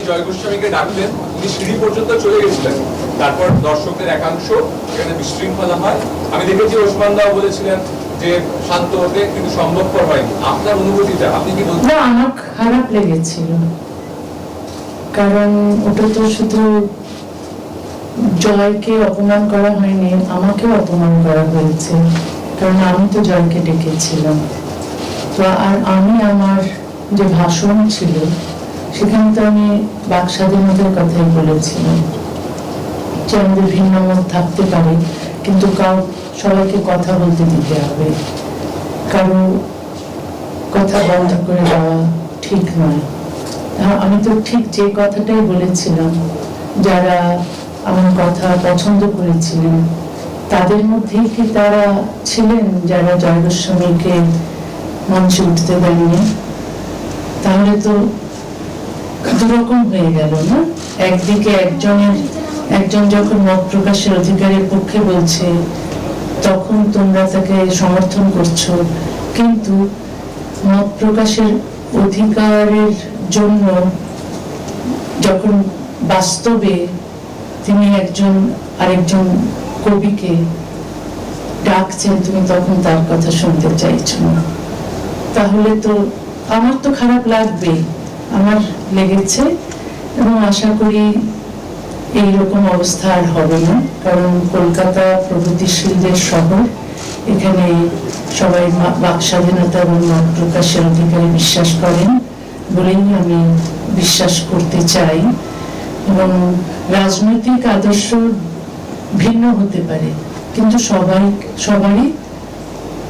জয় গোস্বামীকে ডাকলেন, উনি সিঁড়ি পর্যন্ত চলে গেছিলেন, তারপর দর্শকদের একাংশ এখানে বিশৃঙ্খলা হয়। আমি দেখেছি ওসমান দাও বলেছিলেন যে শান্ত হতে, কিন্তু সম্ভবপর হয়নি। আপনার অনুভূতিটা আপনি কি বলছেন? না, আমার খারাপ লেগেছিল, কারণ ওটা তো শুধু জয়কে অপমান করা হয়নি, আমাকেও অপমান করা হয়েছে, কারণ আমি তো জয়কে ডেকেছিলাম। তো আর আমি আমার যে ভাষণ ছিল সেখানে তো আমি বাক স্বাধীনতার কথাই বলেছিলাম, যে আমাদের ভিন্ন মত থাকতে পারে, কিন্তু সবাইকে কথা বলতে দিতে হবে, কারো কথা বন্ধ করে দেওয়া ঠিক নয়। আমি তো ঠিক যে কথাটাই বলেছিলাম, যারা আমার কথা পছন্দ করেছিলেন তাদের মধ্যেই কি তারা ছিলেন যারা জয় গোস্বামীকে মঞ্চে উঠতে দেননি? তাহলে তো দুরকম হয়ে গেল না? একদিকে একজন যখন মত প্রকাশের অধিকারের পক্ষে বলছে তখন তোমরা তাকে সমর্থন করছো, কিন্তু মত প্রকাশের অধিকারের জন্য যখন বাস্তবে তিনি আরেকজন কবিকে ডাকছেন, তুমি তখন তার কথা শুনতে চাইছো না। তাহলে তো আমার তো খারাপ লাগবে, আমার লেগেছে, এবং আশা করি এইরকম অবস্থা আর হবে না, কারণ কলকাতা প্রগতিশীলদের শহর, এখানে সবাই বাক স্বাধীনতা এবং মত প্রকাশের অধিকারে বিশ্বাস করেন বলেই আমি বিশ্বাস করতে চাই। এবং রাজনৈতিক আদর্শ ভিন্ন হতে পারে, কিন্তু সবারই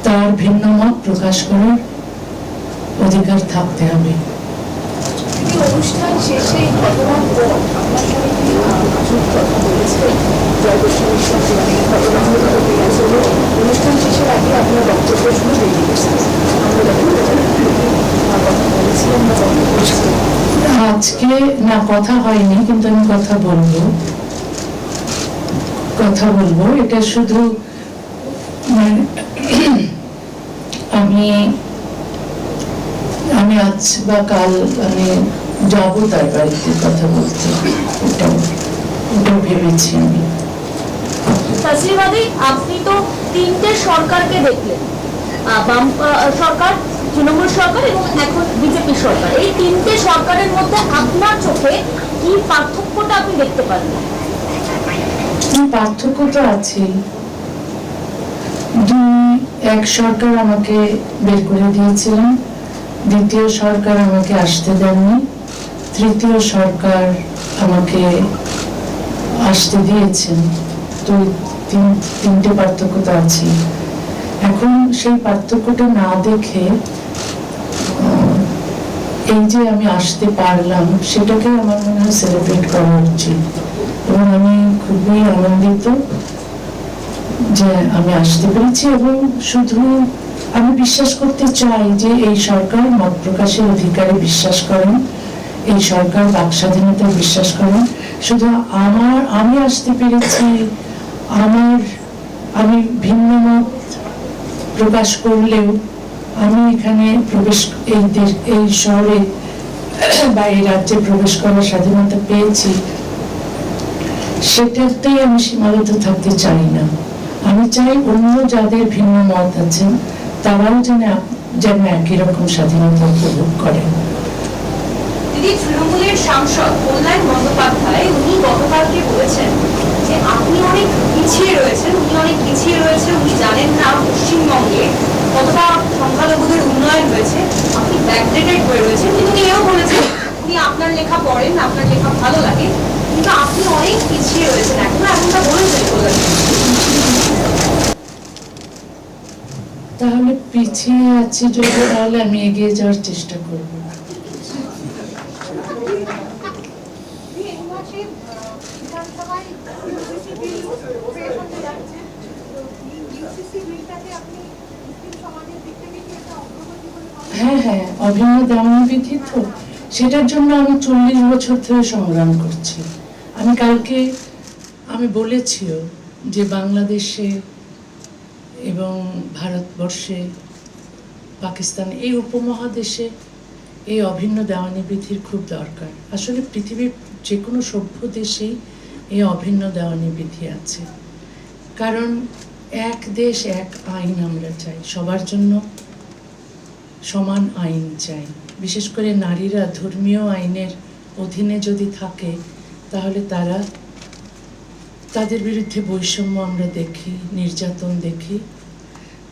তার ভিন্ন মত প্রকাশ করার অধিকার থাকতে হবে। অনুষ্ঠান শেষে ঘটনার পর আপনার সঙ্গে কথা বলেছিলেন জয় গোস্বামীর সঙ্গে, অনুষ্ঠান শেষের আগে আপনার বক্তব্য শুনে বেরিয়ে গেছেন, আমরা কথা বলেছিলাম না আজকে না, কথা হয়নি, কিন্তু আমি কথা বলবো। এটা শুধু আমি আজ বা কাল আমি যাবো তার বাড়িতে কথা বলতে, ওটাও ভেবেছি আমি। তাসলিমাদি, আপনি তো তিনটে সরকারকে দেখলেন, বাম সরকার, তৃণমূল সরকার এবং এখন বিজেপি সরকার। এই তিনটে সরকারের মধ্যে আপনার চোখে কি পার্থক্যটা আপনি দেখতে পারেন? পার্থক্য তো আছে। এক সরকার আমাকে বের করে দিয়েছিলেন, দ্বিতীয় সরকার আমাকে আসতে দেননি, তৃতীয় সরকার আমাকে আসতে দিয়েছেন। তো তিনটে পার্থক্য তো আছে। এখন সেই পার্থক্যটা না দেখে এই যে আমি আসতে পারলাম, সেটাকে আমার মনে হয় সেলিব্রেট করা উচিত, এবং আমি খুবই আনন্দিত যে আমি আসতে পেরেছি। এবং শুধু আমি বিশ্বাস করতে চাই যে এই সরকার মত প্রকাশের অধিকারে বিশ্বাস করেন, এই সরকার বাক স্বাধীনতায় বিশ্বাস করেন। শুধু আমি আসতে পেরেছি, আমি ভিন্ন মত প্রকাশ করলেও আমি এখানে এই শহরে বা এই রাজ্যে প্রবেশ করার স্বাধীনতা পেয়েছি, সেটাতেই আমি সীমাবদ্ধ থাকতে চাই না। আমি চাই অন্য যাদের ভিন্ন মত আছেন তারাও যেন একই রকম স্বাধীনতা উপভোগ করেন। দিদি, তৃণমূলের সাংসদ কল্যাণ বন্দ্যোপাধ্যায় উনি গতকালকে বলেছেন যে আপনি অনেক পিছিয়ে রয়েছেন, উনি জানেন না পশ্চিমবঙ্গে কতটা সংখ্যালঘুদের উন্নয়ন হয়েছে, আপনি ব্যাকডেটেড হয়ে রয়েছেন। কিন্তু উনি এও বলেছেন উনি আপনার লেখা পড়েন, আপনার লেখা ভালো লাগে, কিন্তু আপনি অনেক পিছিয়ে রয়েছেন এখনটা বলেছেন কল্যাণ। তাহলে পিছিয়ে আছি যদি, তাহলে আমি এগিয়ে যাওয়ার চেষ্টা করব। হ্যাঁ, অভিন্ন দমনবিধি তো, সেটার জন্য আমি 40 বছর ধরে সংগ্রাম করছি। আমি বলেছিও যে বাংলাদেশে এবং ভারতবর্ষে, পাকিস্তান, এই উপমহাদেশে এই অভিন্ন দেওয়ানি বিধির খুব দরকার। আসলে পৃথিবীর যে কোনো সভ্য দেশেই এই অভিন্ন দেওয়ানি বিধি আছে, কারণ এক দেশ এক আইন আমরা চাই, সবার জন্য সমান আইন চাই। বিশেষ করে নারীরা ধর্মীয় আইনের অধীনে যদি থাকে তাহলে তাদের বিরুদ্ধে বৈষম্য আমরা দেখি, নির্যাতন দেখি।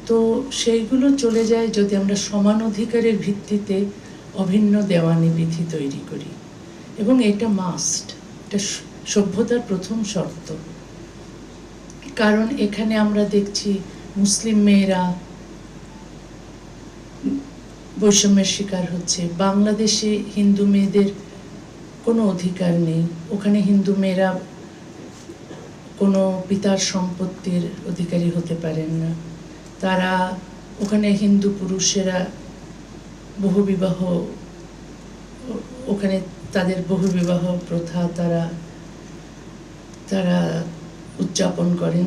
তো সেইগুলো চলে যায় যদি আমরা সমান অধিকারের ভিত্তিতে অভিন্ন দেওয়ানি বিধি তৈরি করি, এবং এটা মাস্ট, এটা সভ্যতার প্রথম শর্ত। কারণ এখানে আমরা দেখছি মুসলিম মেয়েরা বৈষম্যের শিকার হচ্ছে। বাংলাদেশে হিন্দু মেয়েদের কোনো অধিকার নেই, ওখানে হিন্দু মেয়েরা কোনো পিতার সম্পত্তির অধিকারী হতে পারেন না। তারা ওখানে হিন্দু পুরুষেরা বহুবিবাহ, ওখানে তাদের বহুবিবাহ প্রথা তারা উদযাপন করেন।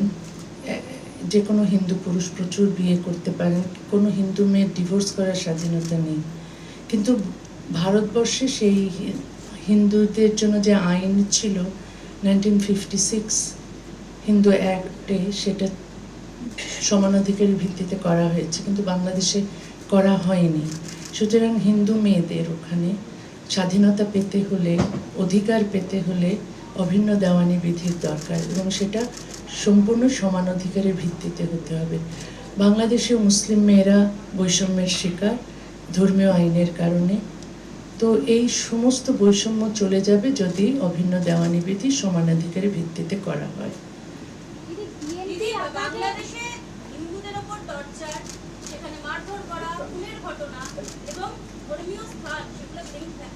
যে কোনো হিন্দু পুরুষ প্রচুর বিয়ে করতে পারেন, কোনো হিন্দু মেয়ের ডিভোর্স করার স্বাধীনতা নেই। কিন্তু ভারতবর্ষে সেই হিন্দুদের জন্য যে আইন ছিল 1956 হিন্দু অ্যাক্টে, সেটা সমানাধিকারের ভিত্তিতে করা হয়েছে, কিন্তু বাংলাদেশে করা হয়নি। সুতরাং হিন্দু মেয়েদের ওখানে স্বাধীনতা পেতে হলে, অধিকার পেতে হলে অভিন্ন দেওয়ানি বিধির দরকার, এবং সেটা সম্পূর্ণ সমান অধিকারের ভিত্তিতে হতে হবে। বাংলাদেশে মুসলিম মেয়েরা বৈষম্যের শিকার ধর্মীয় আইনের কারণে। তো এই সমস্ত বৈষম্য চলে যাবে যদি অভিন্ন দেওয়ানি বিধি সমানাধিকারের ভিত্তিতে করা হয়। দিদি, বাংলাদেশে হিন্দুদের ওপর টর্চার, সেখানে মারধর করা, খুনের ঘটনা এবং ধর্মীয় স্থান সেগুলো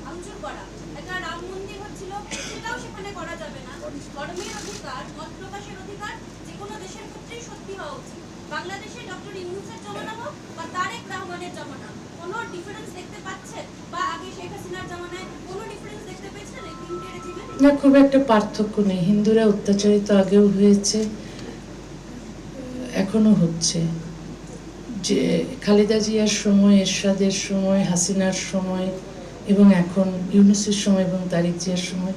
ভাঙচুর করা, একটা রাম মন্দির হচ্ছিল সেটাও সেখানে করা যাবে না। ধর্মের অধিকার, মত প্রকাশের অধিকার যে কোনো দেশের ক্ষেত্রেই সত্যি হওয়া উচিত। বাংলাদেশে ডক্টর ইউনূসের জমানা হোক বা তারেক রহমানের জমানা, কোনো ডিফারেন্স দেখতে পাচ্ছেন? বা আগে শেখ হাসিনার জমানায় কোনো ডিফারেন্স দেখতে পেয়েছেন এই তিনটে রেজিমে? না, খুব একটা পার্থক্য নেই। হিন্দুরা অত্যাচারিত আগেও হয়েছে, এখনো হচ্ছে। যে খালেদা জিয়ার সময়, এরশাদের সময়, হাসিনার সময় এবং এখন ইউনূসের সময় এবং তারেক জিয়ার সময়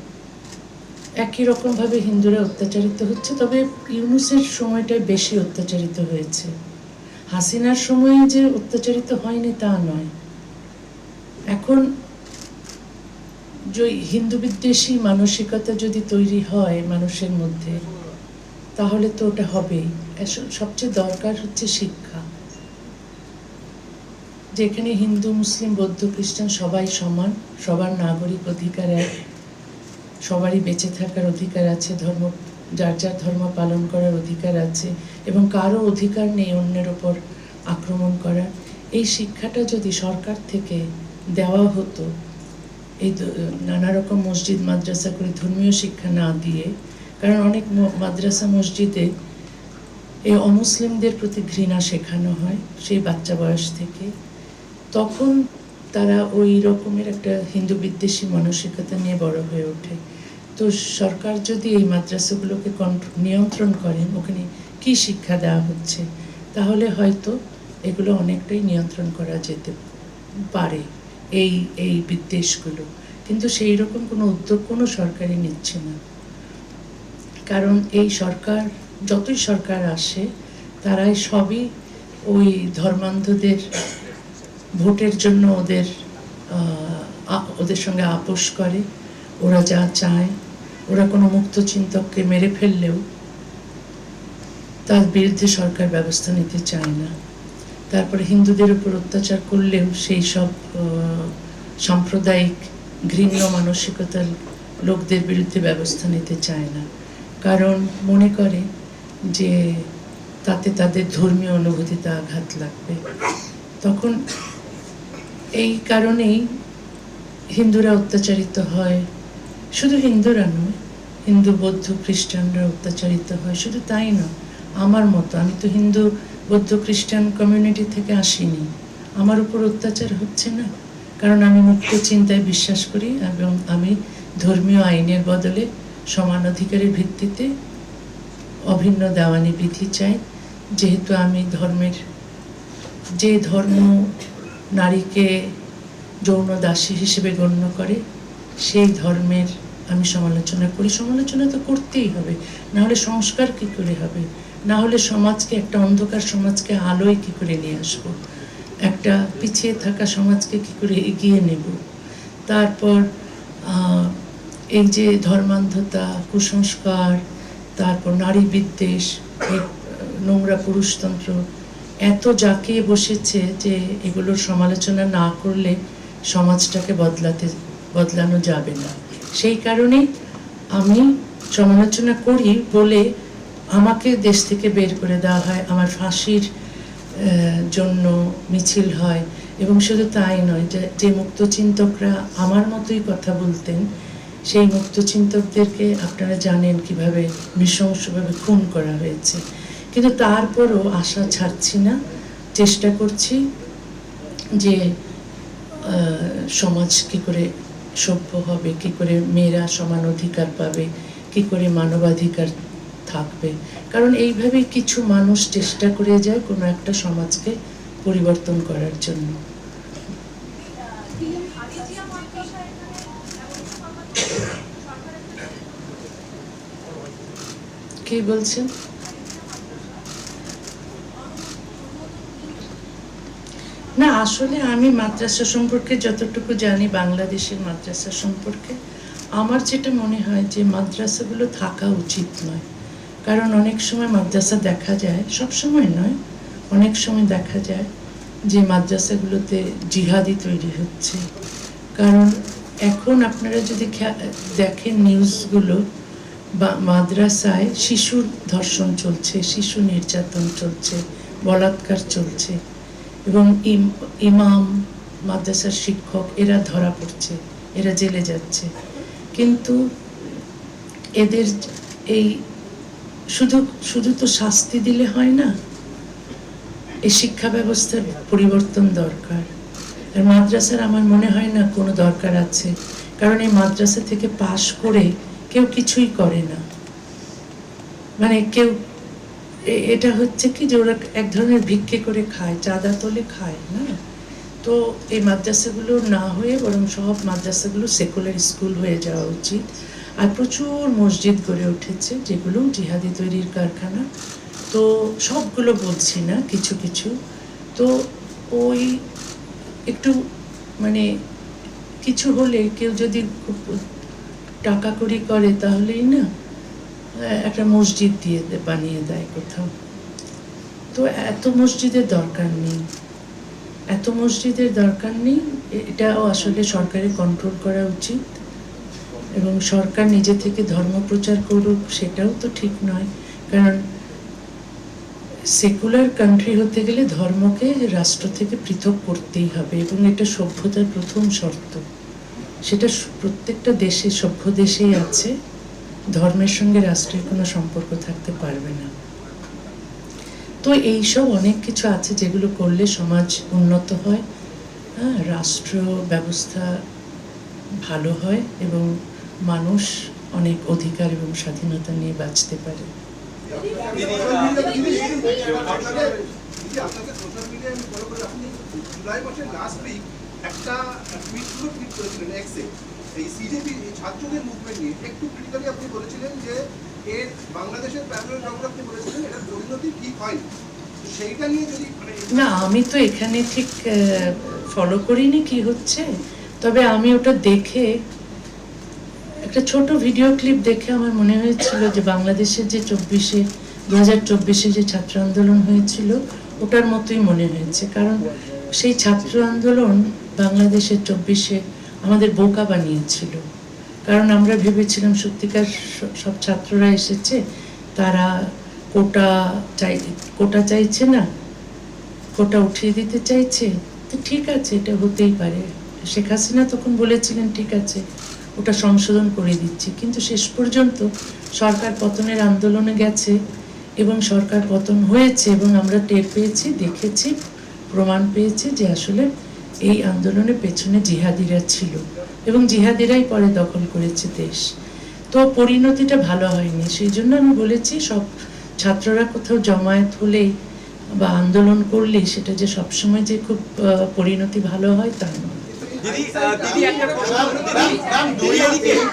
একই রকমভাবে হিন্দুরা অত্যাচারিত হচ্ছে। তবে ইউনূসের সময়টায় বেশি অত্যাচারিত হয়েছে। হাসিনার সময়ে যে অত্যাচারিত হয়নি তা নয়। এখন যে হিন্দু বিদ্বেষী মানসিকতা যদি তৈরি হয় মানুষের মধ্যে, তাহলে তো ওটা হবেই। সবচেয়ে দরকার হচ্ছে শিক্ষা, যেখানে হিন্দু, মুসলিম, বৌদ্ধ, খ্রিস্টান সবাই সমান, সবার নাগরিক অধিকার এক, সবারই বেঁচে থাকার অধিকার আছে, যার যার ধর্ম পালন করার অধিকার আছে, এবং কারো অধিকার নেই অন্যের ওপর আক্রমণ করার। এই শিক্ষাটা যদি সরকার থেকে দেওয়া হতো, এই নানা রকম মসজিদ মাদ্রাসা করে ধর্মীয় শিক্ষা না দিয়ে, কারণ অনেক মাদ্রাসা মসজিদে এই অমুসলিমদের প্রতি ঘৃণা শেখানো হয় সেই বাচ্চা বয়স থেকে, তখন তারা ওই রকমের একটা হিন্দু বিদ্বেষী মানসিকতা নিয়ে বড় হয়ে ওঠে। তো সরকার যদি এই মাদ্রাসাগুলোকে নিয়ন্ত্রণ করেন, ওখানে কি শিক্ষা দেওয়া হচ্ছে, তাহলে হয়তো এগুলো অনেকটাই নিয়ন্ত্রণ করা যেতে পারে, এই বিদ্বেষগুলো। কিন্তু সেই রকম কোনো উদ্যোগ কোনো সরকারই নিচ্ছে না। কারণ এই সরকার, যতই সরকার আসে, তারাই সবই ওই ধর্মান্ধদের ভোটের জন্য ওদের সঙ্গে আপোষ করে। ওরা যা চায়, ওরা কোনো মুক্ত চিন্তককে মেরে ফেললেও তার বিরুদ্ধে সরকার ব্যবস্থা নিতে চায় না। তারপরে হিন্দুদের উপর অত্যাচার করলেও সেই সব সাম্প্রদায়িক ঘৃণ্য মানসিকতার লোকদের বিরুদ্ধে ব্যবস্থা নিতে চায় না, কারণ মনে করে যে তাতে তাদের ধর্মীয় অনুভূতিতে আঘাত লাগবে। তখন এই কারণেই হিন্দুরা অত্যাচারিত হয়। শুধু হিন্দুরা নয়, হিন্দু, বৌদ্ধ, খ্রিস্টানরা অত্যাচারিত হয়। শুধু তাই নয়, আমার মতো, আমি তো হিন্দু, বৌদ্ধ, খ্রিস্টান কমিউনিটি থেকে আসিনি, আমার উপর অত্যাচার হচ্ছে না, কারণ আমি মুক্ত চিন্তায় বিশ্বাস করি এবং আমি ধর্মীয় আইনের বদলে সমান অধিকারের ভিত্তিতে অভিন্ন দেওয়ানি বিধি চাই। যেহেতু আমি যে ধর্ম নারীকে যৌন দাসী হিসেবে গণ্য করে, সেই ধর্মের আমি সমালোচনা করি। সমালোচনা তো করতেই হবে, না হলে সংস্কার কী করে হবে, না হলে সমাজকে, একটা অন্ধকার সমাজকে আলোয় কী করে নিয়ে আসবো, একটা পিছিয়ে থাকা সমাজকে কী করে এগিয়ে নেব। তারপর এই যে ধর্মান্ধতা, কুসংস্কার, তারপর নারী বিদ্বেষ, এই নোংরা পুরুষতন্ত্র এত জাঁকিয়ে বসেছে যে এগুলোর সমালোচনা না করলে সমাজটাকে বদলানো যাবে না। সেই কারণে আমি সমালোচনা করি বলে আমাকে দেশ থেকে বের করে দেওয়া হয়, আমার ফাঁসির জন্য মিছিল হয়। এবং শুধু তাই নয়, যে মুক্তচিন্তকরা আমার মতোই কথা বলতেন, সেই মুক্তচিন্তকদেরকে আপনারা জানেন কিভাবে নৃশংসভাবে খুন করা হয়েছে। কিন্তু তারপরও আশা ছাড়ছি না, চেষ্টা করছি যে সমাজ কী করে সভ্য হবে, কী করে মেয়েরা সমান অধিকার পাবে, কী করে মানবাধিকার থাকবে। কারণ এইভাবেই কিছু মানুষ চেষ্টা করে যায় কোনো একটা সমাজকে পরিবর্তন করার জন্য। কি বলছেন? না, আসলে আমি মাদ্রাসা সম্পর্কে যতটুকু জানি, বাংলাদেশের মাদ্রাসা সম্পর্কে আমার যেটা মনে হয় যে মাদ্রাসাগুলো থাকা উচিত নয়। কারণ অনেক সময় মাদ্রাসা দেখা যায়, সব সময় নয়, অনেক সময় দেখা যায় যে মাদ্রাসাগুলোতে জিহাদি তৈরি হচ্ছে। কারণ এখন আপনারা যদি দেখেন নিউজগুলো, বা মাদ্রাসায় শিশুর ধর্ষণ চলছে, শিশু নির্যাতন চলছে, বলাৎকার চলছে, এবং ইমাম, মাদ্রাসার শিক্ষক এরা ধরা পড়ছে, এরা জেলে যাচ্ছে। কিন্তু এদের এই শুধু তো শাস্তি দিলে হয় না, এই শিক্ষা ব্যবস্থার পরিবর্তন দরকার। আর মাদ্রাসার আমার মনে হয় না কোনো দরকার আছে, কারণ এই মাদ্রাসা থেকে পাশ করে কেউ কিছুই করে না। মানে কেউ, এটা হচ্ছে কি যে ওরা এক ধরনের ভিক্ষে করে খায়, চাঁদা তোলে খায় না। তো এই মাদ্রাসাগুলো না হয়ে বরং সব মাদ্রাসাগুলো সেকুলার স্কুল হয়ে যাওয়া উচিত। আর প্রচুর মসজিদ গড়ে উঠেছে যেগুলো জিহাদি তৈরির কারখানা। তো সবগুলো বলছি না, কিছু কিছু। তো ওই একটু মানে কিছু হলে কেউ যদি খুব টাকা কড়ি করে তাহলেই না একটা মসজিদ বানিয়ে দেয় কোথাও। তো এত মসজিদের দরকার নেই, এত মসজিদের দরকার নেই। এটাও আসলে সরকারের কন্ট্রোল করা উচিত। এবং সরকার নিজে থেকে ধর্ম প্রচার করুক সেটাও তো ঠিক নয়। কারণ সেকুলার কান্ট্রি হতে গেলে ধর্মকে রাষ্ট্র থেকে পৃথক করতেই হবে, এবং এটা সভ্যতার প্রথম শর্ত। সেটা প্রত্যেকটা দেশে, সভ্য দেশেই আছে, ধর্মের সঙ্গে রাষ্ট্রের কোনো সম্পর্ক থাকতে পারবে না। তো এইসব অনেক কিছু আছে যেগুলো করলে সমাজ উন্নত হয়, রাষ্ট্র ব্যবস্থা ভালো হয়, এবং মানুষ অনেক অধিকার এবং স্বাধীনতা নিয়ে বাঁচতে পারে। একটা টুইট করেছিলেন এক্সে, এই সিজেপি ছাত্রদের মুভমেন্ট নিয়ে একটু ক্রিটিক্যালি আপনি বলেছিলেন যে এর বাংলাদেশের প্যারালাল জগৎ, আপনি বলেছিলেন এটা পরিণতি ঠিক হয়নি। সেইটা নিয়ে যদি না, আমি তো এখানে ঠিক ফলো করিনি কি হচ্ছে, তবে আমি ওটা দেখে, একটা ছোট ভিডিও ক্লিপ দেখে আমার মনে হয়েছিল যে বাংলাদেশের যে 2024-এ যে ছাত্র আন্দোলন হয়েছিল ওটার মতোই মনে হয়েছে। কারণ সেই ছাত্র আন্দোলন বাংলাদেশের 24-এ আমাদের বোকা বানিয়েছিল। কারণ আমরা ভেবেছিলাম সত্যিকার সব ছাত্ররা এসেছে, তারা কোটা চাইছে না, কোটা উঠিয়ে দিতে চাইছে, তো ঠিক আছে, এটা হতেই পারে। শেখ হাসিনা তখন বলেছিলেন ঠিক আছে, ওটা সংশোধন করে দিচ্ছি। কিন্তু শেষ পর্যন্ত সরকার পতনের আন্দোলনে গেছে, এবং সরকার পতন হয়েছে, এবং আমরা টের পেয়েছি, দেখেছি, প্রমাণ পেয়েছি যে আসলে এই আন্দোলনের পেছনে জিহাদিরা ছিল, এবং জিহাদিরাই পরে দখল করেছে দেশ। তো পরিণতিটা ভালো হয়নি। সেই জন্য আমি বলেছি, সব ছাত্ররা কোথাও জমায়েত হলেই বা আন্দোলন করলেই সেটা যে সবসময় যে খুব পরিণতি ভালো হয় তা নয়। দিদি দিদি একটা প্রশ্ন Ma'am, do you think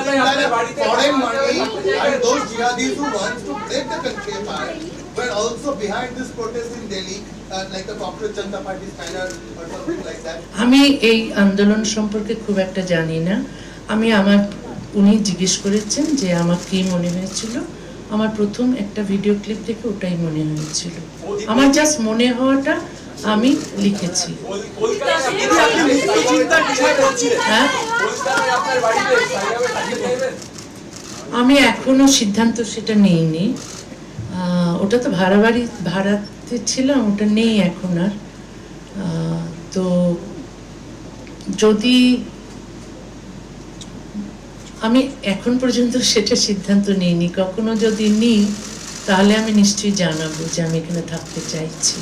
that foreign money and those jihadis who want to break the country apart were also behind this protest in Delhi, like the Cockroach Janata Party's banner or something like that? আমি এই আন্দোলন সম্পর্কে খুব একটা জানি না। আমি আমার উনি জিজ্ঞেস করেছেন যে আমার কি মনে হয়েছিল, আমার প্রথম একটা ভিডিও ক্লিপ থেকে ওটাই মনে হয়েছিল। আমার জাস্ট মনে হওয়াটা আমি লিখেছি। দিদি আপনি মুক্ত চিন্তার বিষয়ে বলছিলেন। হ্যাঁ, কলকাতায় আপনার বাড়িতে সাইরামে থাকতে চাইবেন? আমি এখনো সিদ্ধান্ত সেটা নেইনি। ওটা তো ভাড়াতে ছিলাম, ওটা নেই এখন আর। তো যদি আমি এখন পর্যন্ত সেটা সিদ্ধান্ত নিইনি, কখনো যদি নিই তাহলে আমি নিশ্চয়ই জানাবো যে আমি এখানে থাকতে চাইছি।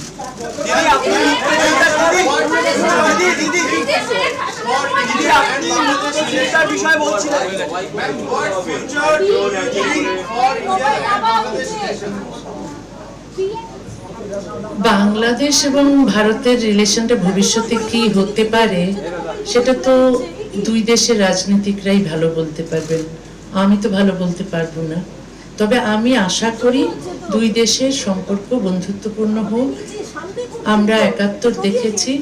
দিদি আপনি মুক্ত চিন্তার দিদি দিদি আপনি মুক্ত চিন্তার বিষয়ে বলছিলেন। Ma'am, what future do you think for India and Bangladesh nation? Bangladesh এবং ভারতের রিলেশনটা ভবিষ্যতে কি হতে পারে সেটা তো দুই দেশের রাজনীতিকরাই ভালো বলতে পারবেন, আমি তো ভালো বলতে পারবো না। তবে আমি আশা করি দুই দেশের সম্পর্ক বন্ধুত্বপূর্ণ হোক। আমরা ৭১ দেখেছি,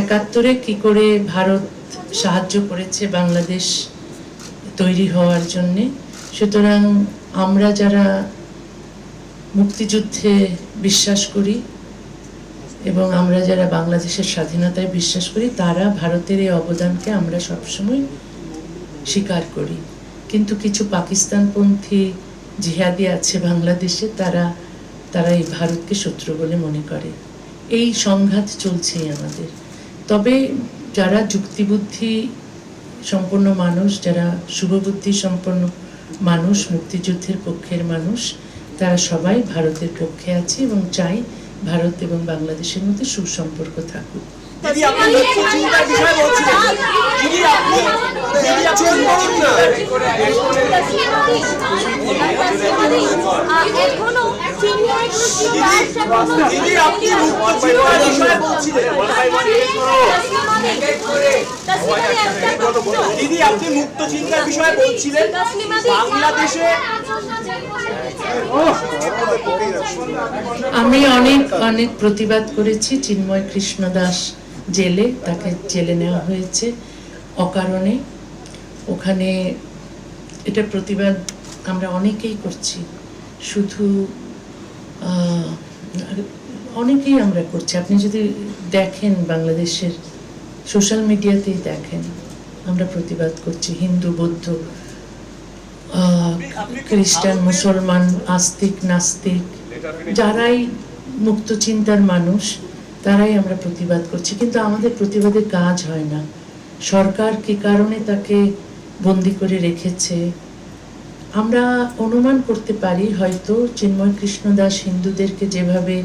৭১-এ কি করে ভারত সাহায্য করেছে বাংলাদেশ তৈরি হওয়ার জন্যে। সুতরাং আমরা যারা মুক্তিযুদ্ধে বিশ্বাস করি এবং আমরা যারা বাংলাদেশের স্বাধীনতায় বিশ্বাস করি, তারা ভারতের এই অবদানকে আমরা সবসময় স্বীকার করি। কিন্তু কিছু পাকিস্তানপন্থী জিহাদি আছে বাংলাদেশে, তারা এই ভারতকে শত্রু বলে মনে করে। এই সংঘাত চলছেই আমাদের। তবে যারা যুক্তিবুদ্ধি সম্পন্ন মানুষ, যারা শুভবুদ্ধি সম্পন্ন মানুষ, মুক্তিযুদ্ধের পক্ষের মানুষ, তারা সবাই ভারতের পক্ষে আছে এবং চাই ভারত এবং বাংলাদেশের মধ্যে সুসম্পর্ক থাকুক। দিদি আপনি মুক্ত চিন্তার বিষয়ে বলছিলেন। দিদি আপনি চুপ করুন না। দিদি আপনি মুক্ত চিন্তার বিষয়ে বলছিলেন। দিদি আপনি মুক্ত চিন্তার বিষয়ে বলছিলেন। বাংলাদেশে আমি অনেক প্রতিবাদ করেছি। চিন্ময় কৃষ্ণ দাস জেলে, তাকে জেলে নেওয়া হয়েছে অকারণে। ওখানে এটা প্রতিবাদ আমরা অনেকেই করছি, শুধু অনেকেই আমরা করছি। আপনি যদি দেখেন বাংলাদেশের সোশ্যাল মিডিয়াতেই দেখেন, আমরা প্রতিবাদ করছি। হিন্দু, বৌদ্ধ, খ্রিস্টান, মুসলমান, আস্তিক, নাস্তিক, যারাই মুক্ত চিন্তার মানুষ, তারাই আমরা প্রতিবাদ করছি। কিন্তু আমাদের প্রতিবাদে কাজ হয় না। সরকার কি কারণে তাকে বন্দি করে রেখেছে আমরা অনুমান করতে পারি। হয়তো চিন্ময় কৃষ্ণ দাস হিন্দুদেরকে যেভাবে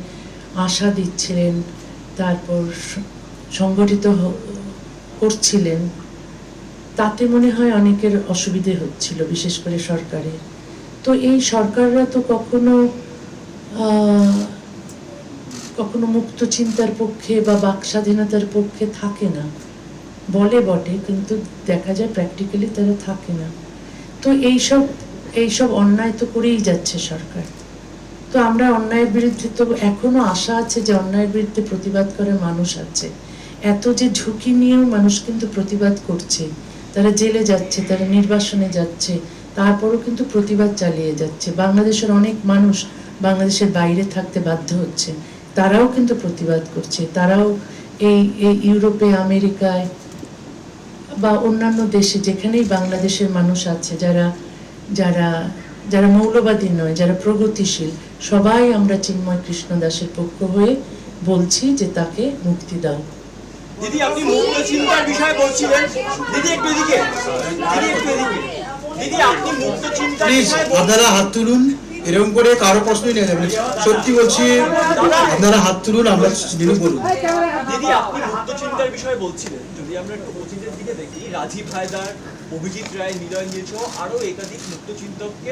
আশা দিচ্ছিলেন, তারপর সংগঠিত করছিলেন, তাতে মনে হয় অনেকের অসুবিধে হচ্ছিল, বিশেষ করে সরকারের। তো এই সরকাররা তো কখনো মুক্ত চিন্তার পক্ষে বা বাক স্বাধীনতার পক্ষে থাকে না, বলে বটে, কিন্তু দেখা যায় প্র্যাকটিক্যালি তারা থাকে না। তো এইসব অন্যায় তো করেই যাচ্ছে সরকার। তো আমরা অন্যায়ের বিরুদ্ধে তো এখনো আশা আছে যে অন্যায়ের বিরুদ্ধে প্রতিবাদ করার মানুষ আছে। এত যে ঝুঁকি নিয়েও মানুষ কিন্তু প্রতিবাদ করছে, তারা জেলে যাচ্ছে, তারা নির্বাসনে যাচ্ছে, তারপরও কিন্তু প্রতিবাদ চালিয়ে যাচ্ছে। বাংলাদেশের অনেক মানুষ বাংলাদেশের বাইরে থাকতে বাধ্য হচ্ছে, তারাও কিন্তু প্রতিবাদ করছে। তারাও এই ইউরোপে, আমেরিকায় বা অন্যান্য দেশে যেখানেই বাংলাদেশের মানুষ আছে, যারা মৌলবাদী নয়, যারা প্রগতিশীল, সবাই আমরা চিন্ময় কৃষ্ণ দাসের পক্ষ হয়ে বলছি যে তাকে মুক্তি দাও। দিদি আপনি মুক্ত চিন্তার বিষয়ে বলছিলেন। দিদি একটু এদিকে, দিদি আপনি মুক্ত চিন্তার বিষয়ে আপনারা হাত তুলুন, এরকম করে কারো প্রশ্নই নেই। সত্যি বলছি, আপনারা হাত তুলুন, আমরা বলুন। দিদি আপনি মুক্ত চিন্তার বিষয়ে বলছিলেন। যদি আমরা একটু অতীতের দিকে দেখি, রাজীব হায়দার, অভিজিৎ রায়, নিরঞ্জন সহ আরো একাধিক মুক্ত চিন্তককে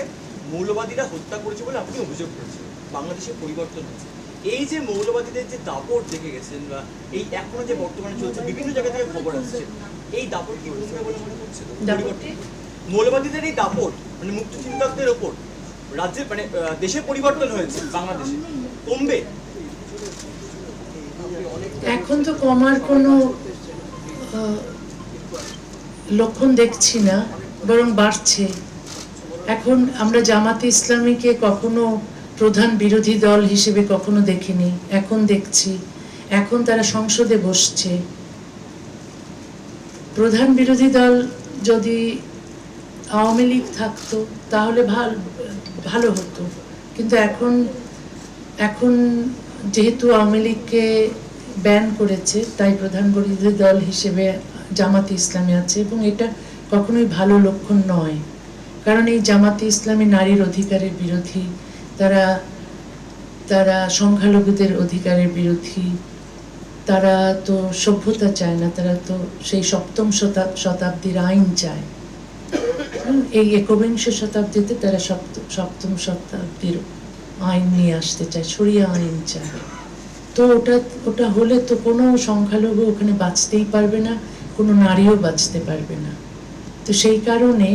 মৌলবাদীরা হত্যা করেছে বলে আপনি অভিযোগ করেছেন। বাংলাদেশে পরিবর্তন হয়েছে, এই যে মৌলবাদীদের যে দাপট দেখে গেছেন বা এই এখনো যে বর্তমানে চলছে বিভিন্ন জায়গা থেকে খবর আসছে, এই দাপট কি কমবে বলে মনে হচ্ছে? মৌলবাদীদের এই দাপট মানে মুক্ত চিন্তকদের ওপর রাজ্যের মানে দেশের পরিবর্তন হয়েছে, বাংলাদেশে কমবে? এখন তো কমার কোনো লক্ষণ দেখছি না, বরং বাড়ছে। এখন আমরা জামাতে ইসলামীকে কখনো প্রধান বিরোধী দল হিসেবে কখনো দেখিনি, এখন দেখছি। এখন তারা সংসদে বসছে। প্রধান বিরোধী দল যদি আওয়ামী লীগ থাকতো তাহলে ভালো হতো, কিন্তু এখন যেহেতু আওয়ামী লীগকে ব্যান করেছে, তাই প্রধান বিরোধী দল হিসেবে জামাতে ইসলামী আছে, এবং এটা কখনোই ভালো লক্ষণ নয়। কারণ এই জামাতে ইসলামী নারীর অধিকারের বিরোধী, তারা সংখ্যালঘুদের অধিকারের বিরোধী, তারা তো সভ্যতা চায় না, তারা তো সেই সপ্তম শতাব্দীর আইন চায়। এই একবিংশ শতাব্দীতে তারা সপ্তম শতাব্দীর আইন নিয়ে আসতে চায়, শরিয়া আইন চায়। তো ওটা হলে তো কোনো সংখ্যালঘু ওখানে বাঁচতেই পারবে না, কোনো নারীও বাঁচতে পারবে না। তো সেই কারণে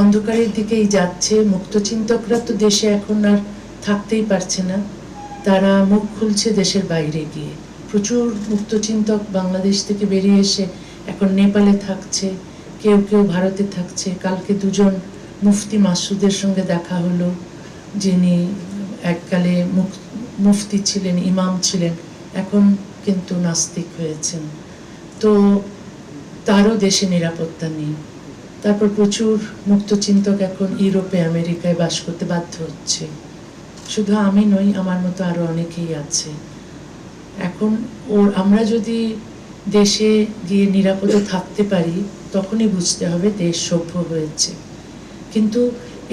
অন্ধকারের দিকেই যাচ্ছে। মুক্তচিন্তকরা তো দেশে এখন আর থাকতেই পারছে না, তারা মুখ খুলছে দেশের বাইরে গিয়ে। প্রচুর মুক্তচিন্তক বাংলাদেশ থেকে বেরিয়ে এসে এখন নেপালে থাকছে, কেউ ভারতে থাকছে। কালকে দুজন মুফতি মাসুদের সঙ্গে দেখা হলো, যিনি এককালে মুফতি ছিলেন, ইমাম ছিলেন, এখন কিন্তু নাস্তিক হয়েছেন। তো তারও দেশে নিরাপত্তা নেই। তারপর প্রচুর মুক্তচিন্তক এখন ইউরোপে, আমেরিকায় বাস করতে বাধ্য হচ্ছে। শুধু আমি নই, আমার মতো আরো অনেকেই আছে। এখন আমরা যদি দেশে গিয়ে নিরাপদে থাকতে পারি, তখনই বুঝতে হবে দেশ সভ্য হয়েছে। কিন্তু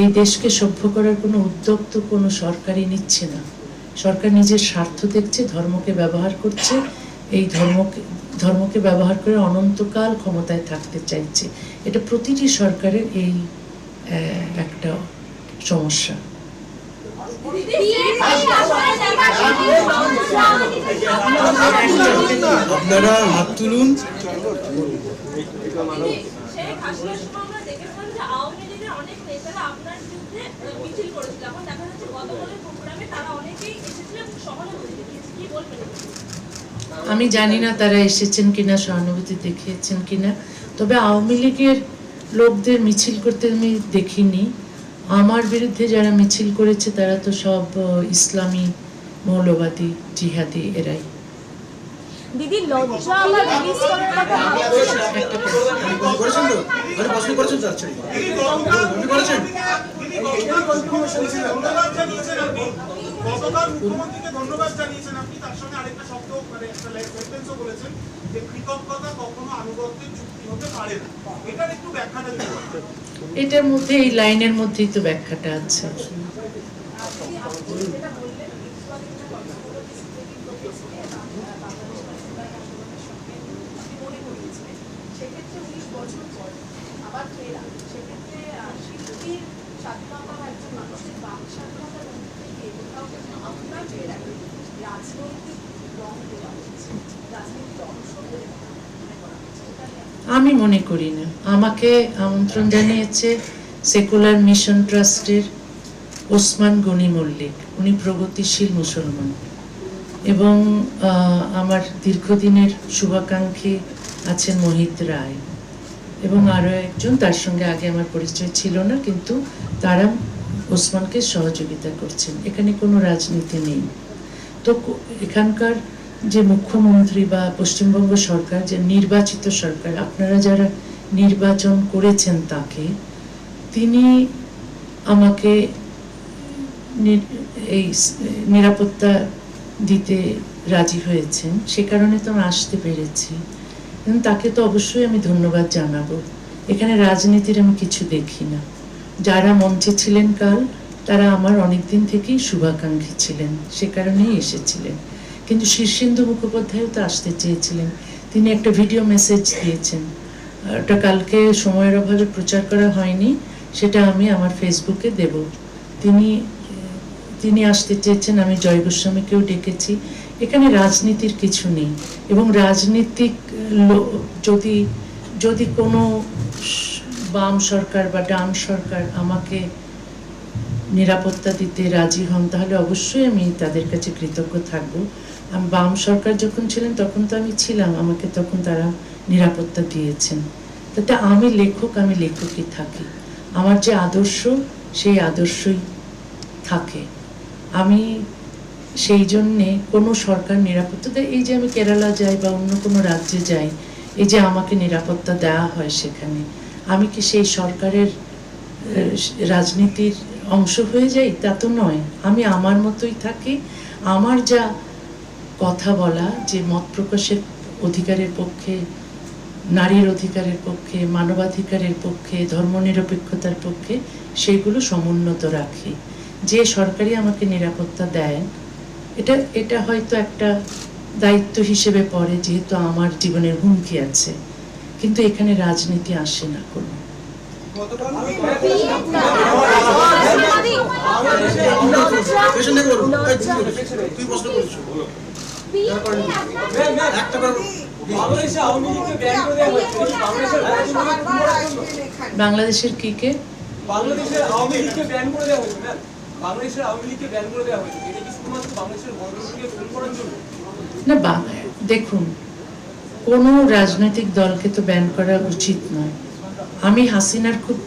এই দেশকে সভ্য করার কোনো উদ্যোগ তো কোনো সরকারই নিচ্ছে না। সরকার নিজের স্বার্থ দেখছে, ধর্মকে ব্যবহার করছে, এই ধর্মকে ব্যবহার করে অনন্তকাল ক্ষমতায় থাকতে চাইছে। এটা প্রতিটি সরকারের এই একটা সমস্যা। আপনারা হাত তুলুন। আমি জানি না তারা এসেছেন কিনা, সহানুভূতি দেখিয়েছেন কিনা, তবে আওয়ামী লীগের লোকদের মিছিল করতে আমি দেখিনি। আমার বিরুদ্ধে যারা মিছিল করেছে তারা তো সব ইসলামী মৌলবাদী জিহাদি এরাই। দিদি লজ্জা আবার রিলিজ করার কথা করেছেন তো? আপনি প্রশ্ন করেছেন তো? আচ্ছা, আপনি করেছেন? গতকাল মুখ্যমন্ত্রীকে ধন্যবাদ জানিয়েছেন আপনি, তার সঙ্গে আরেকটা শব্দ মানে একটা সেন্টেন্সও বলেছেন যে কৃতজ্ঞতা কখনো আনুগত্যের চুক্তি হতে পারে না। এটার একটু ব্যাখ্যাটা দিতে পারেন? এটার মধ্যে, এই লাইনের মধ্যেই তো ব্যাখ্যাটা আছে। আমি মনে করি না। আমাকে আমন্ত্রণ জানিয়েছে সেকুলার মিশন ট্রাস্টের ওসমান গনি মল্লিক, উনি প্রগতিশীল মুসলমান, এবং আমার দীর্ঘদিনের শুভাকাঙ্ক্ষী আছেন মোহিত রায়, এবং আরও একজন, তার সঙ্গে আগে আমার পরিচয় ছিল না, কিন্তু তারা ওসমানকে সহযোগিতা করছেন। এখানে কোনো রাজনীতি নেই। তো এখানকার যে মুখ্যমন্ত্রী বা পশ্চিমবঙ্গ সরকার, যে নির্বাচিত সরকার, আপনারা যারা নির্বাচন করেছেন তাকে, তিনি আমাকে এই নিরাপত্তা দিতে রাজি হয়েছেন, সে কারণে তো আমি আসতে পেরেছি। তাকে তো অবশ্যই আমি ধন্যবাদ জানাবো। এখানে রাজনীতির আমি কিছু দেখি না। যারা মঞ্চে ছিলেন কাল, তারা আমার অনেকদিন থেকেই শুভাকাঙ্ক্ষী ছিলেন, সে কারণেই এসেছিলেন। কিন্তু শীর্ষেন্দু মুখোপাধ্যায়ও তো আসতে চেয়েছিলেন, তিনি একটা ভিডিও মেসেজ দিয়েছেন, ওটা কালকে সময়ের অভাবে প্রচার করা হয়নি, সেটা আমি আমার ফেসবুকে দেব। তিনি আসতে চেয়েছেন, আমি জয় গোস্বামীকেও ডেকেছি। এখানে রাজনীতির কিছু নেই, এবং রাজনীতিক যদি কোনো বাম সরকার বা ডান সরকার আমাকে নিরাপত্তা দিতে রাজি হন, তাহলে অবশ্যই আমি তাদের কাছে কৃতজ্ঞ থাকব। আমি বাম সরকার যখন ছিলেন তখন তো আমি ছিলাম, আমাকে তখন তারা নিরাপত্তা দিয়েছেন। তাতে আমি লেখকই থাকি, আমার যে আদর্শ সেই আদর্শই থাকে। আমি সেই জন্যে কোনো সরকার নিরাপত্তা দেয়, এই যে আমি কেরালা যাই বা অন্য কোনো রাজ্যে যাই, এই যে আমাকে নিরাপত্তা দেওয়া হয়, সেখানে আমি কি সেই সরকারের রাজনীতির অংশ হয়ে যাই? তা তো নয়। আমি আমার মতোই থাকি। আমার যা কথা বলা, যে মত প্রকাশের অধিকারের পক্ষে, নারীর অধিকারের পক্ষে, মানবাধিকারের পক্ষে, ধর্মনিরপেক্ষতার পক্ষে, সেগুলো সমুন্নত রাখি। যে সরকারই আমাকে নিরাপত্তা দেয়, এটা হয়তো একটা দায়িত্ব হিসেবে পড়ে, যেহেতু আমার জীবনের হুমকি আছে, কিন্তু এখানে রাজনীতি আসে না কোনো। তুই প্রশ্ন করছিস বাংলাদেশের কি কে? বাংলাদেশের আওয়ামী লীগকে ব্যান করে দেওয়া হয়েছে ম্যাম। বাংলাদেশের আওয়ামী লীগকে ব্যান করে দেওয়া হয়েছে। এটা কি শুধুমাত্র বাংলাদেশের গণতন্ত্রকে ফেল করার জন্য? না, দেখুন, কোনো রাজনৈতিক দলকে তো ব্যান করা উচিত নয়। আমি হাসিনার খুব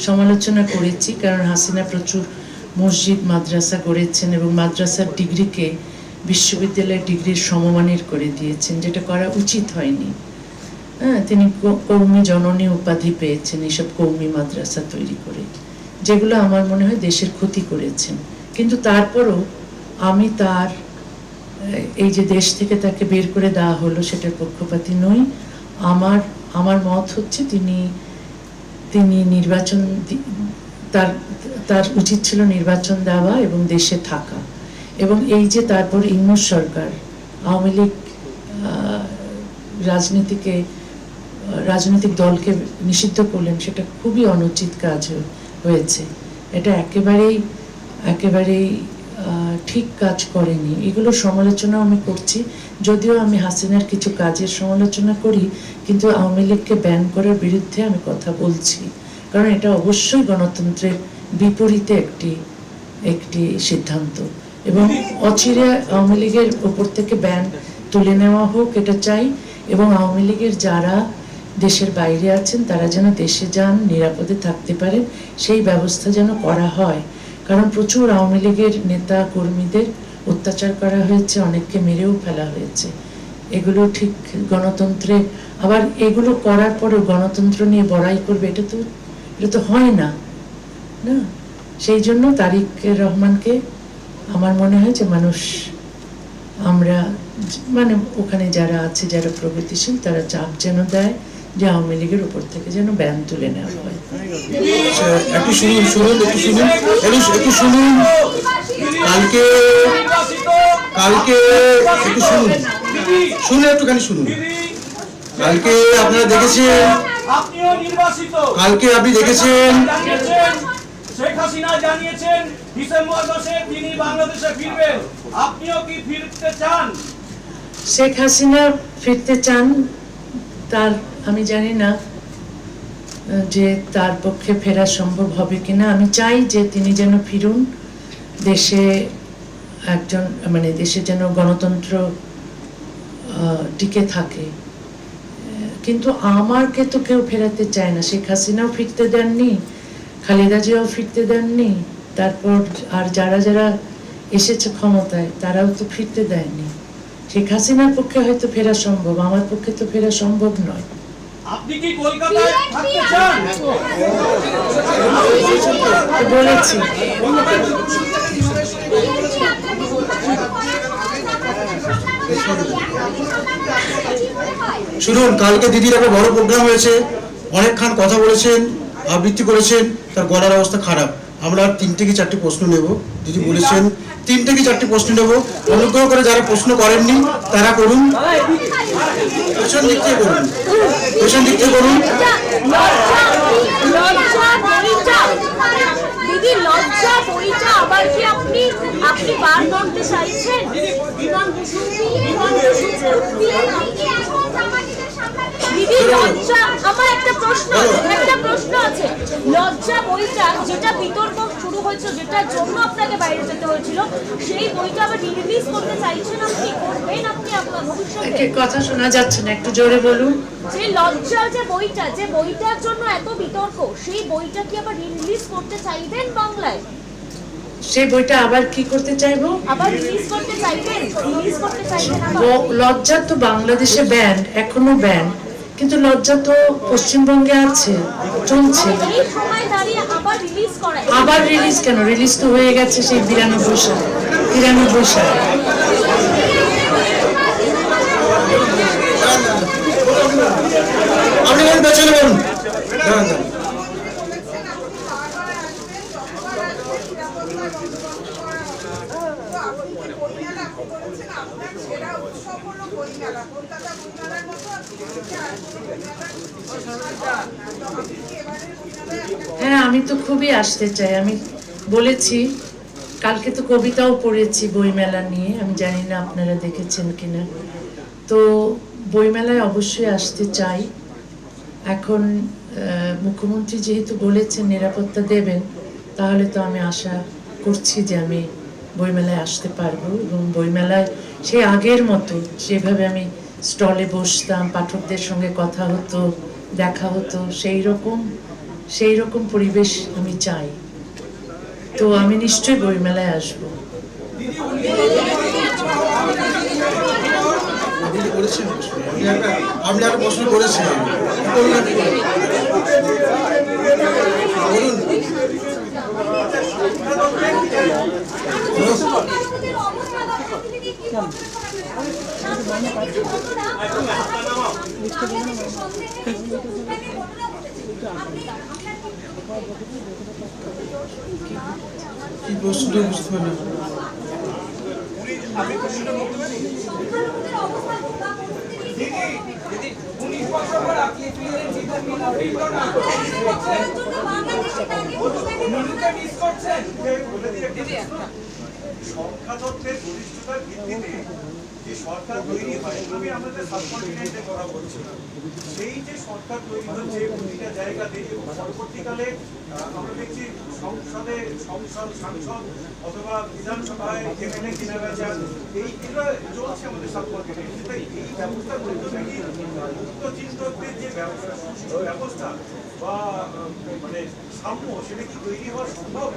সমালোচনা করেছি, কারণ হাসিনা প্রচুর মসজিদ মাদ্রাসা গড়েছেন এবং মাদ্রাসার ডিগ্রিকে বিশ্ববিদ্যালয়ের ডিগ্রির সমমানের করে দিয়েছেন, যেটা করা উচিত হয়নি। হ্যাঁ, তিনি কৌমি জননী উপাধি পেয়েছেন এইসব কৌমি মাদ্রাসা তৈরি করে, যেগুলো আমার মনে হয় দেশের ক্ষতি করেছেন। কিন্তু তারপরও আমি তার এই যে দেশ থেকে তাকে বের করে দেওয়া হলো, সেটার পক্ষপাতী নই। আমার মত হচ্ছে তিনি নির্বাচন, তার উচিত ছিল নির্বাচন দেওয়া এবং দেশে থাকা। এবং এই যে তারপর ইউনূস সরকার আওয়ামী লীগ রাজনৈতিক দলকে নিষিদ্ধ করলেন, সেটা খুবই অনুচিত কাজ হয়েছে। এটা একেবারেই ঠিক কাজ করেনি। এগুলো সমালোচনা আমি করছি, যদিও আমি হাসিনার কিছু কাজের সমালোচনা করি, কিন্তু আওয়ামী লীগকে ব্যান করার বিরুদ্ধে আমি কথা বলছি, কারণ এটা অবশ্যই গণতন্ত্রের বিপরীতে একটি সিদ্ধান্ত। এবং অচিরে আওয়ামী লীগের ওপর থেকে ব্যান তুলে নেওয়া হোক, এটা চাই। এবং আওয়ামী লীগের যারা দেশের বাইরে আছেন, তারা যেন দেশে যান, নিরাপদে থাকতে পারেন, সেই ব্যবস্থা যেন করা হয়। কারণ প্রচুর আওয়ামী লীগের নেতা কর্মীদের অত্যাচার করা হয়েছে, অনেককে মেরেও ফেলা হয়েছে। এগুলো ঠিক গণতন্ত্রে, আবার এগুলো করার পরেও গণতন্ত্র নিয়ে বড়াই করবে, এটা তো হয় না। সেই জন্য তারেক রহমানকে আমার মনে হয় যে আমরা ওখানে যারা আছে, যারা প্রগতিশীল, তারা চাপ যেন দেয় যে আওয়ামী লীগের উপর থেকে যেন ব্যান তুলে নেওয়া হয়। একটু শুনুন কালকে একটু শুনুন একটুখানি শুনুন। কালকে আপনারা দেখেছেন, আপনি দেখেছেন শেখ হাসিনা জানিয়েছেন ডিসেম্বর মাসে তিনি বাংলাদেশে ফিরবেন। আপনিও কি ফিরতে চান? শেখ হাসিনা ফিরতে চান, তার আমি জানি না যে তার পক্ষে ফেরা সম্ভব হবে কিনা। আমি চাই যে তিনি যেন ফিরুন, দেশে দেশে যেন গণতন্ত্র টিকে থাকে। কিন্তু আমাকে তো কেউ ফেরাতে চায় না। শেখ হাসিনাও ফিরতে দেননি, খালেদা জিয়াও ফিরতে দেননি, তারপর আর যারা এসেছে ক্ষমতায় তারাও তো ফিরতে দেয়নি। শেখ হাসিনার পক্ষে হয়তো ফেরা সম্ভব, আমার পক্ষে তো ফেরা সম্ভব নয়। আপনি কি কলকাতায় থাকতে চান? বলেছি শুনুন, কালকে দিদির একটা বড় প্রোগ্রাম হয়েছে, অনেকক্ষণ কথা বলেছেন, আবৃত্তি করেছেন, তার গলার অবস্থা খারাপ। আমরা 3টে কি 4টে প্রশ্ন নেব। দিদি বলেছেন 3টে কি 4টে প্রশ্ন নেব। অনুগ্রহ করে যারা প্রশ্ন করেননি তারা করুন, পেছন দিক থেকে করুন। দিদি লজ্জা পরিচয় আপনি বার করতে চাইছেন বিমান বসু দিদি লজ্জা, আমার একটা প্রশ্ন আছে লজ্জা বইটা যেটা বিতর্ক শুরু হয়েছে, যেটার জন্য আপনাকে বাইরে যেতে হয়েছিল, সেই বইটা আবার রিলিজ করতে চাইছেন আপনি, করবেন আপনি আপনার ভবিষ্যতে? কথা শোনা যাচ্ছে না, একটু জোরে বলুন। যে লজ্জা যে বইটার জন্য এত বিতর্ক, সেই বইটা কি আবার রিলিজ করতে চাইবেন বাংলায়? সেই বইটা আবার কি করতে চাইবো? আবার রিলিজ করতে চাইবেন আবার? লজ্জা তো বাংলাদেশে ব্যান্ড, এখনো ব্যান্ড, কিন্তু লজ্জা তো পশ্চিমবঙ্গে আছে, চলছে। এই সময় দাঁড়িয়ে আবার রিলিজ করা, আবার রিলিজ কেন? রিলিজ তো হয়ে গেছে সেই 92 সালে। আপনি বেঁচে নেবেন। হ্যাঁ, আমি তো খুবই আসতে চাই। আমি বলেছি, কালকে তো কবিতাও পড়েছি বইমেলা নিয়ে, আমি জানি না আপনারা দেখেছেন কিনা। তো বইমেলায় অবশ্যই আসতে চাই। এখন মুখ্যমন্ত্রী যেহেতু বলেছেন নিরাপত্তা দেবেন, তাহলে তো আমি আশা করছি যে আমি বইমেলায় আসতে পারবো, এবং বইমেলায় সেই আগের মতো যেভাবে আমি স্টলে বসতাম, পাঠকদের সঙ্গে কথা হতো, দেখা হতো, সেই রকম পরিবেশ আমি চাই। তো আমি নিশ্চয়ই বইমেলায় আসবো। আপনি একটা প্রশ্ন করেছিলেন, কি প্রশ্ন বুঝতে পারলাম? সংখ্যাতত্ত্বের বলিষ্ঠতার ভিত্তিতে যে সরকার তৈরি হয়, আমি আমাদের সাবকন্টিনেন্টে করা বলছি, সেই যে সরকার তৈরি হচ্ছে প্রতিটা জায়গাতে, এবং পরবর্তীকালে আমরা দেখছি সংসদে সাংসদ অথবা বিধানসভায় এমএলএ কিনা বেচা, এইগুলো চলছে আমাদের সাবকন্টিনেন্টে। এই ব্যবস্থার মাধ্যমে কি মুক্ত চিন্তকদের যে সুষ্ঠু ব্যবস্থা বা মানে সাম্য, সেটা কি তৈরি হওয়া সম্ভব?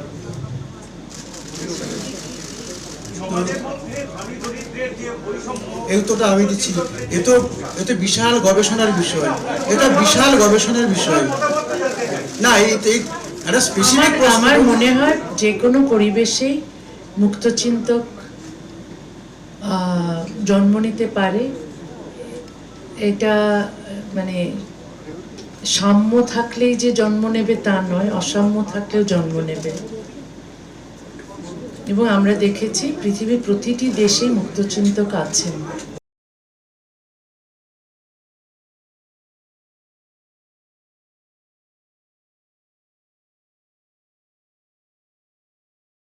এই উত্তরটা আমি দিচ্ছি। এত বিশাল গবেষণার বিষয়, এটা বিশাল গবেষণার বিষয় না। একটা স্পেসিফিক আমার মনে হয় যে কোনো পরিবেশেই মুক্তচিন্তক জন্ম নিতে পারে। এটা মানে সাম্য থাকলেই যে জন্ম নেবে তা নয়, অসাম্য থাকলেও জন্ম নেবে। এবং আমরা দেখেছি পৃথিবীর প্রতিটি দেশেই মুক্তচিন্তক আছেন।